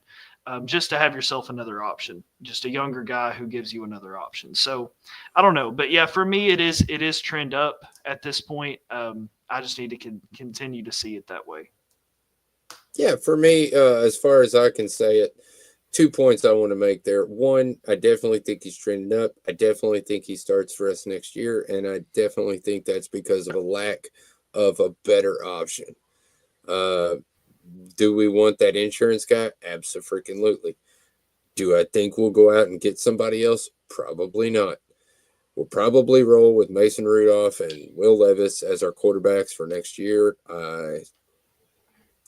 just to have yourself another option, just a younger guy who gives you another option. So I don't know, but yeah, for me, it is trend up at this point. I just need to continue to see it that way. Yeah, for me, as far as I can say it, 2 points I want to make there. One, I definitely think he's trending up. I definitely think he starts for us next year, and I definitely think that's because of a lack of a better option. Do we want that insurance guy? Absolutely. Do I think we'll go out and get somebody else? Probably not. We'll probably roll with Mason Rudolph and Will Levis as our quarterbacks for next year. I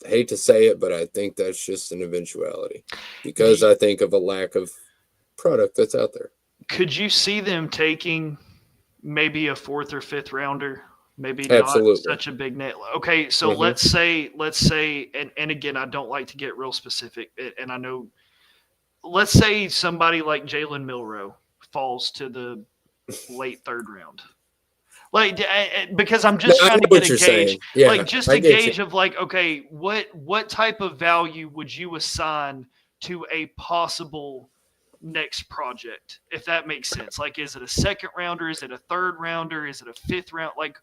hate to say it, but I think that's just an eventuality because I think of a lack of product that's out there. Could you see them taking maybe a 4th or 5th rounder? Maybe Absolutely. not such a big net. Okay, so let's say, and again, I don't like to get real specific, and I know, let's say somebody like Jalen Milroe falls to the late 3rd round. Like, because I'm just trying to get a gauge, yeah, like just a gauge of like, okay, what type of value would you assign to a possible next project, if that makes sense? Like, is it a 2nd rounder? Is it a 3rd rounder? Is it a 5th round? Like,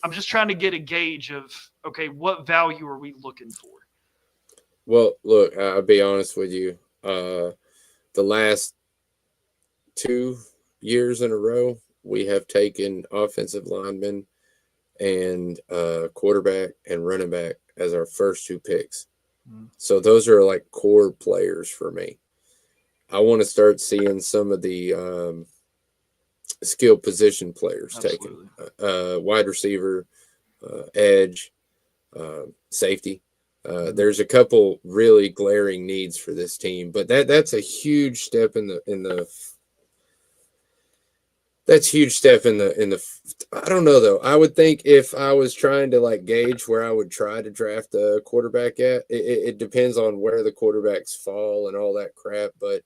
I'm just trying to get a gauge of, okay, what value are we looking for? Well, look, I'll be honest with you. The last 2 years in a row, we have taken offensive linemen and quarterback and running back as our first 2 picks. So those are like core players for me. I want to start seeing some of the skill position players taken. Wide receiver, edge, safety. There's a couple really glaring needs for this team, but that's a huge step in the I don't know though. I would think if I was trying to like gauge where I would try to draft a quarterback at, it depends on where the quarterbacks fall and all that crap. But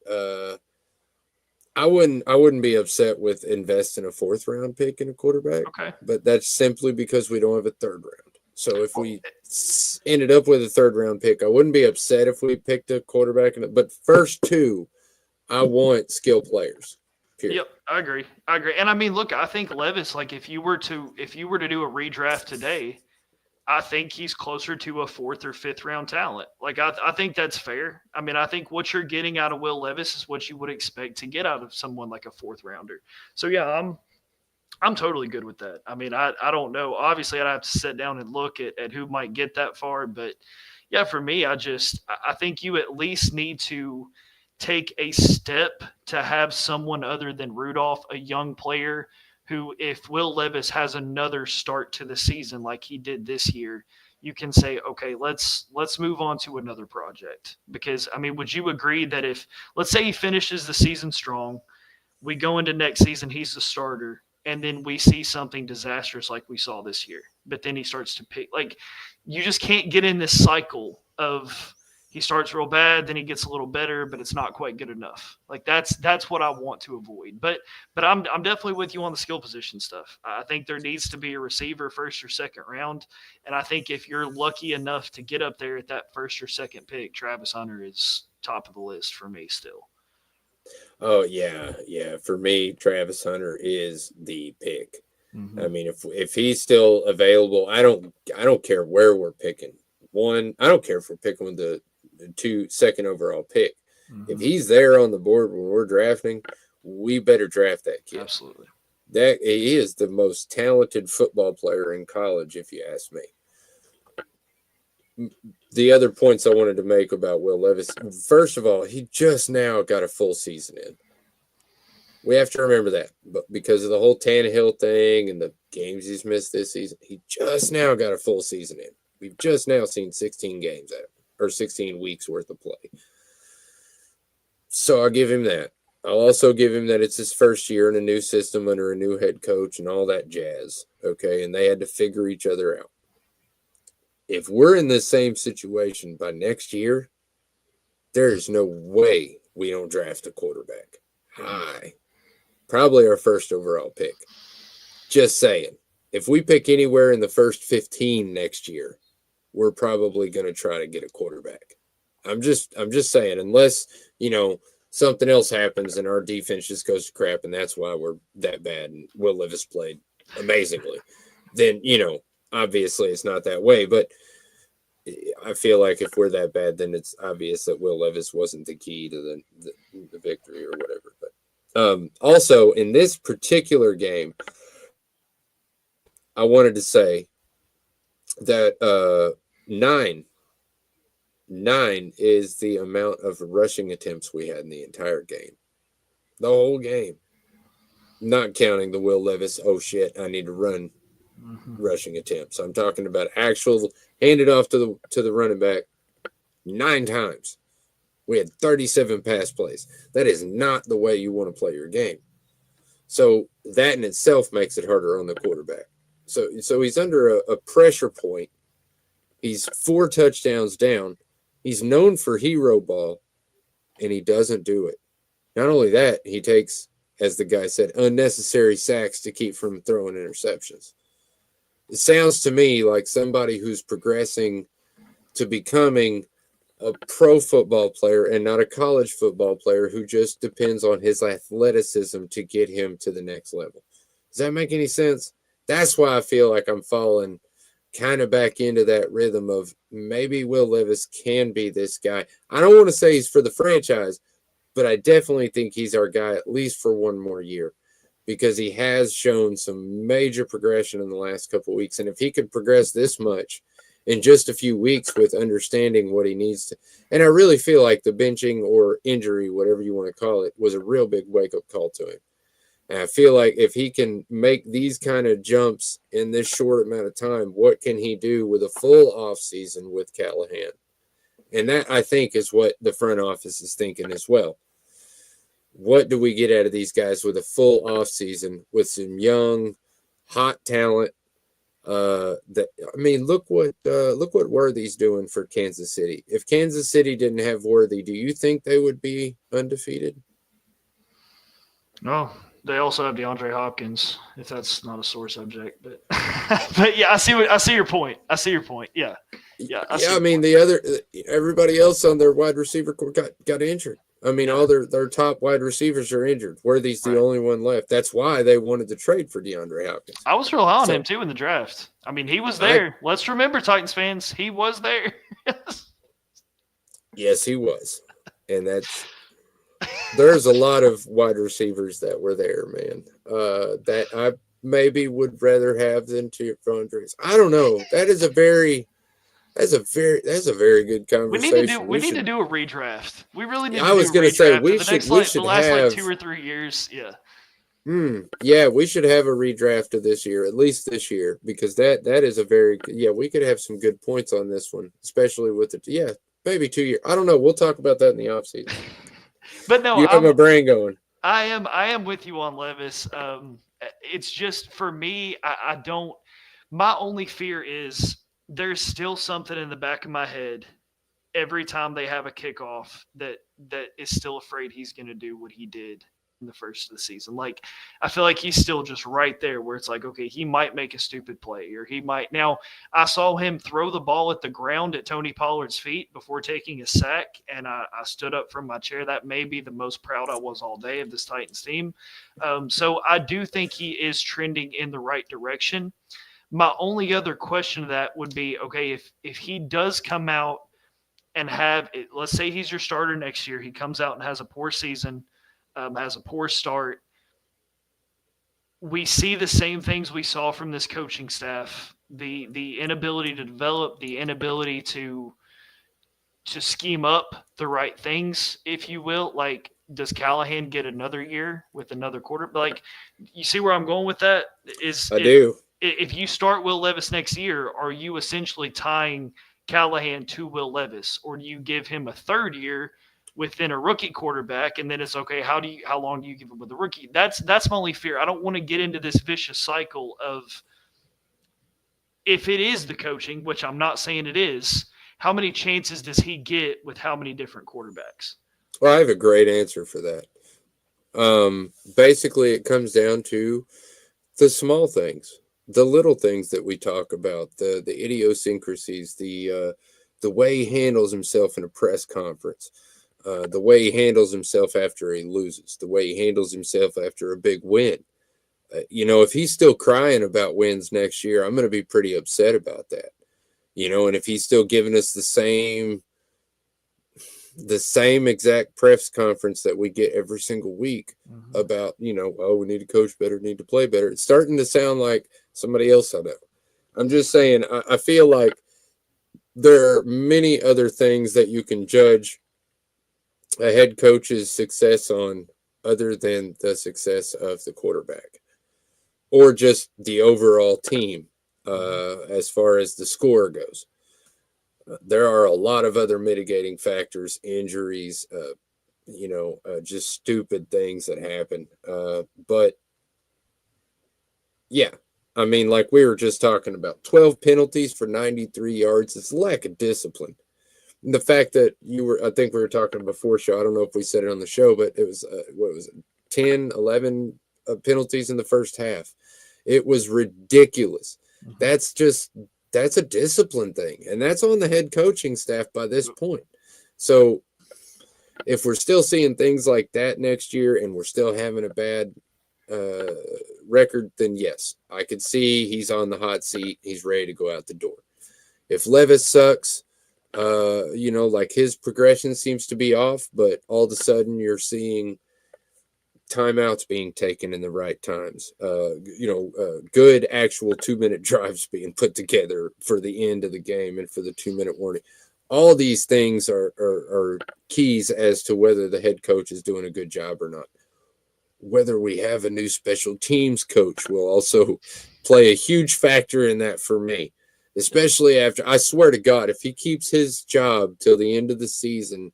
I wouldn't be upset with investing a 4th round pick in a quarterback. Okay. But that's simply because we don't have a 3rd round. So if we ended up with a 3rd round pick, I wouldn't be upset if we picked a quarterback. But first 2, I want skill players. Period. Yep, I agree. And I mean, look, I think Levis, like if you were to do a redraft today, I think he's closer to a 4th or 5th round talent. Like I think that's fair. I mean, I think what you're getting out of Will Levis is what you would expect to get out of someone like a 4th rounder. So yeah, I'm totally good with that. I mean, I don't know. Obviously, I'd have to sit down and look at who might get that far, but yeah, for me, I think you at least need to take a step to have someone other than Rudolph, a young player who, if Will Levis has another start to the season like he did this year, you can say, okay, let's move on to another project. Because, I mean, would you agree that if, let's say he finishes the season strong, we go into next season, he's the starter, and then we see something disastrous like we saw this year, but then he starts to pick, like, you just can't get in this cycle of, he starts real bad, then he gets a little better, but it's not quite good enough. Like that's what I want to avoid. But I'm definitely with you on the skill position stuff. I think there needs to be a receiver 1st or 2nd round, and I think if you're lucky enough to get up there at that 1st or 2nd pick, Travis Hunter is top of the list for me still. Oh yeah. For me, Travis Hunter is the pick. I mean, if he's still available, I don't care where we're picking. I don't care if we're picking with the 2nd overall pick. If he's there on the board when we're drafting, we better draft that kid. Absolutely. That he is the most talented football player in college, if you ask me. The other points I wanted to make about Will Levis, first of all, he just now got a full season in. We have to remember that, but because of the whole Tannehill thing and the games he's missed this season, he just now got a full season in. We've just now seen 16 games out, or 16 weeks worth of play. So I'll give him that. I'll also give him that it's his first year in a new system under a new head coach and all that jazz. Okay. And they had to figure each other out. If we're in the same situation by next year, there's no way we don't draft a quarterback high. Probably our first overall pick. Just saying. If we pick anywhere in the first 15 next year, we're probably going to try to get a quarterback. I'm just saying, unless, something else happens and our defense just goes to crap and that's why we're that bad and Will Levis played amazingly, then, obviously it's not that way. But I feel like if we're that bad, then it's obvious that Will Levis wasn't the key to the victory or whatever. But also in this particular game, I wanted to say that 9 is the amount of rushing attempts we had in the entire game. The whole game. Not counting the Will Levis, oh shit, I need to run rushing attempts. I'm talking about actual handed off to the running back 9 times. We had 37 pass plays. That is not the way you want to play your game. So that in itself makes it harder on the quarterback. So he's under a pressure point. He's 4 touchdowns down. He's known for hero ball, and he doesn't do it. Not only that, he takes, as the guy said, unnecessary sacks to keep from throwing interceptions. It sounds to me like somebody who's progressing to becoming a pro football player and not a college football player who just depends on his athleticism to get him to the next level. Does that make any sense? That's why I feel like I'm falling kind of back into that rhythm of maybe Will Levis can be this guy. I don't want to say he's for the franchise, but I definitely think he's our guy at least for one more year because he has shown some major progression in the last couple of weeks. And if he could progress this much in just a few weeks with understanding what he needs to, and I really feel like the benching or injury, whatever you want to call it, was a real big wake-up call to him. And I feel like if he can make these kind of jumps in this short amount of time, what can he do with a full offseason with Callahan? And that, I think, is what the front office is thinking as well. What do we get out of these guys with a full offseason with some young, hot talent? Look what Worthy's doing for Kansas City. If Kansas City didn't have Worthy, do you think they would be undefeated? No. They also have DeAndre Hopkins, if that's not a sore subject. But but yeah, I see your point. Yeah. Everybody else on their wide receiver core got injured. All their top wide receivers are injured. Worthy's the only one left. That's why they wanted to trade for DeAndre Hopkins. I was real high on him too in the draft. He was there. Let's remember, Titans fans, he was there. Yes, he was. And there's a lot of wide receivers that were there, man, that I maybe would rather have than Andres. I don't know. That's a very good conversation. We need to do a redraft. We really need. I was going to say we should the last have 2 or 3 years. Yeah. Yeah, we should have a redraft of this year, at least this year, because that is a very we could have some good points on this one, especially with maybe 2 years. I don't know. We'll talk about that in the offseason. But no, you have my brain going. I am with you on Levis. It's just for me, I don't. My only fear is there's still something in the back of my head every time they have a kickoff that is still afraid he's going to do what he did in the first of the season. Like, I feel like he's still just right there where it's like, okay, he might make a stupid play or he might. Now, I saw him throw the ball at the ground at Tony Pollard's feet before taking a sack, and I stood up from my chair. That may be the most proud I was all day of this Titans team. So I do think he is trending in the right direction. My only other question to that would be, okay, if he does come out and let's say he's your starter next year, he comes out and has a poor season, has a poor start. We see the same things we saw from this coaching staff, the inability to develop, the inability to scheme up the right things, if you will. Like, does Callahan get another year with another quarter? Like, you see where I'm going with that? I do. If you start Will Levis next year, are you essentially tying Callahan to Will Levis, or do you give him a third year within a rookie quarterback, and then it's okay, how long do you give him with the rookie? That's my only fear. I don't want to get into this vicious cycle of, if it is the coaching, which I'm not saying it is, how many chances does he get with how many different quarterbacks? Well, I have a great answer for that. Basically, it comes down to the small things, the little things that we talk about, the idiosyncrasies, the way he handles himself in a press conference, the way he handles himself after he loses, the way he handles himself after a big win. If he's still crying about wins next year, I'm going to be pretty upset about that. And if he's still giving us the same exact press conference that we get every single week about, oh, we need to coach better, need to play better. It's starting to sound like somebody else I know. I'm just saying, I feel like there are many other things that you can judge a head coach's success on other than the success of the quarterback or just the overall team as far as the score goes. There are a lot of other mitigating factors, injuries, just stupid things that happen. But yeah, I mean, like we were just talking about, 12 penalties for 93 yards. It's lack of discipline. And the fact that I think we were talking before show, I don't know if we said it on the show, but it was, 10, 11 penalties in the first half. It was ridiculous. That's a discipline thing, and that's on the head coaching staff by this point. So if we're still seeing things like that next year and we're still having a bad record, then yes, I could see he's on the hot seat. He's ready to go out the door. If Levis sucks, like his progression seems to be off, but all of a sudden you're seeing timeouts being taken in the right times, good actual 2-minute drives being put together for the end of the game and for the 2-minute warning. All these things are keys as to whether the head coach is doing a good job or not. Whether we have a new special teams coach will also play a huge factor in that for me, especially after, I swear to God, if he keeps his job till the end of the season,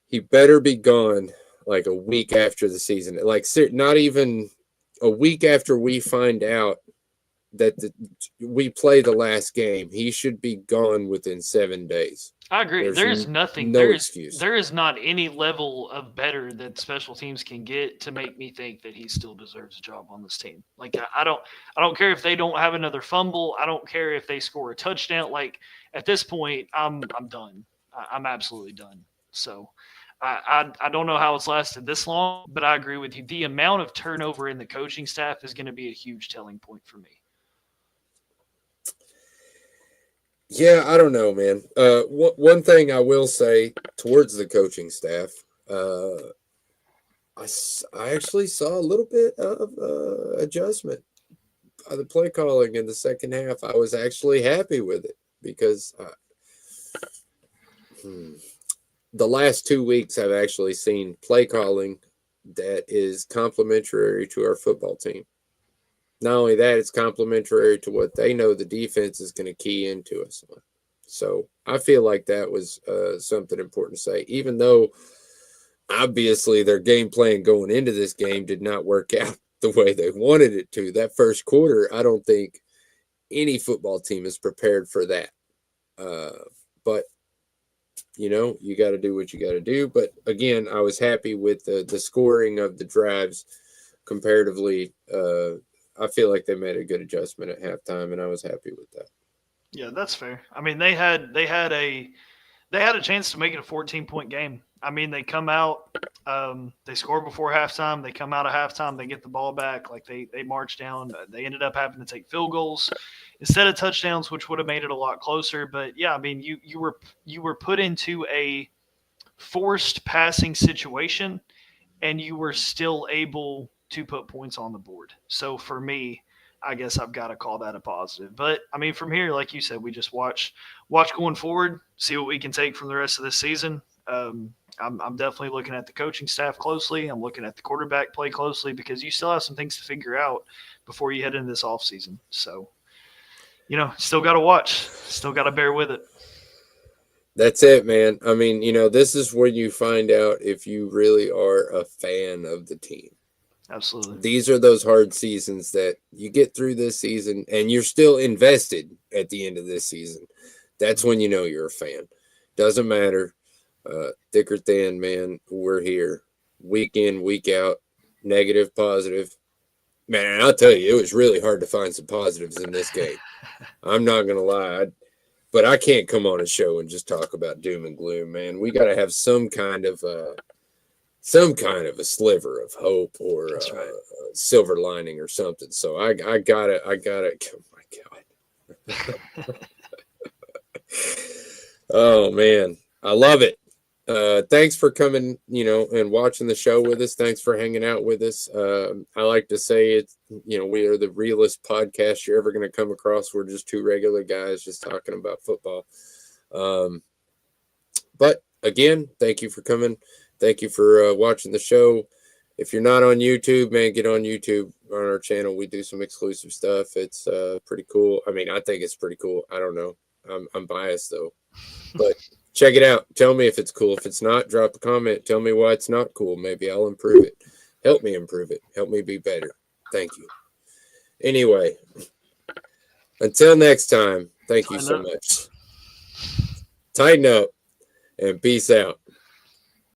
he better be gone like a week after the season, like not even a week after we find out that we play the last game. He should be gone within 7 days. I agree. There's nothing. No excuse. There is not any level of better that special teams can get to make me think that he still deserves a job on this team. Like I don't care if they don't have another fumble. I don't care if they score a touchdown. Like at this point, I'm done. I'm absolutely done. So. I don't know how it's lasted this long, but I agree with you. The amount of turnover in the coaching staff is going to be a huge telling point for me. Yeah, I don't know, man. One thing I will say towards the coaching staff, I actually saw a little bit of adjustment by the play calling in the second half. I was actually happy with it because the last 2 weeks I've actually seen play calling that is complementary to our football team. Not only that, it's complementary to what they know the defense is going to key into us on. So I feel like that was something important to say, even though obviously their game plan going into this game did not work out the way they wanted it to. That first quarter, I don't think any football team is prepared for that. But you got to do what you got to do. But again, I was happy with the scoring of the drives comparatively. I feel like they made a good adjustment at halftime, and I was happy with that. Yeah, that's fair. I mean, they had a chance to make it a 14-point game. I mean, they come out, they score before halftime. They come out of halftime, they get the ball back. Like they march down. They ended up having to take field goals instead of touchdowns, which would have made it a lot closer. But yeah, I mean, you were put into a forced passing situation, and you were still able to put points on the board. So for me, I guess I've got to call that a positive. But I mean, from here, like you said, we just watch going forward, see what we can take from the rest of this season. I'm definitely looking at the coaching staff closely. I'm looking at the quarterback play closely because you still have some things to figure out before you head into this offseason. So, still got to watch, still got to bear with it. That's it, man. I mean, this is where you find out if you really are a fan of the team. Absolutely. These are those hard seasons that you get through this season and you're still invested at the end of this season. That's when you know you're a fan. Doesn't matter, thick or thin, man. We're here, week in, week out, negative, positive. Man, I'll tell you, it was really hard to find some positives in this game. I'm not gonna lie, but I can't come on a show and just talk about doom and gloom, man. We got to have some kind of a sliver of hope or That's right. a silver lining or something. So I gotta. Oh my god. Oh man, I love it. Thanks for coming, and watching the show with us. Thanks for hanging out with us. I like to say it's, we are the realest podcast you're ever going to come across. We're just two regular guys just talking about football. But again, thank you for coming. Thank you for watching the show. If you're not on YouTube, man, get on YouTube on our channel. We do some exclusive stuff. It's pretty cool. I mean, I think it's pretty cool. I don't know. I'm biased though, but check it out. Tell me if it's cool. If it's not, drop a comment. Tell me why it's not cool. Maybe I'll improve it. Help me improve it. Help me be better. Thank you. Anyway, until next time, thank you so much. Tighten up and peace out.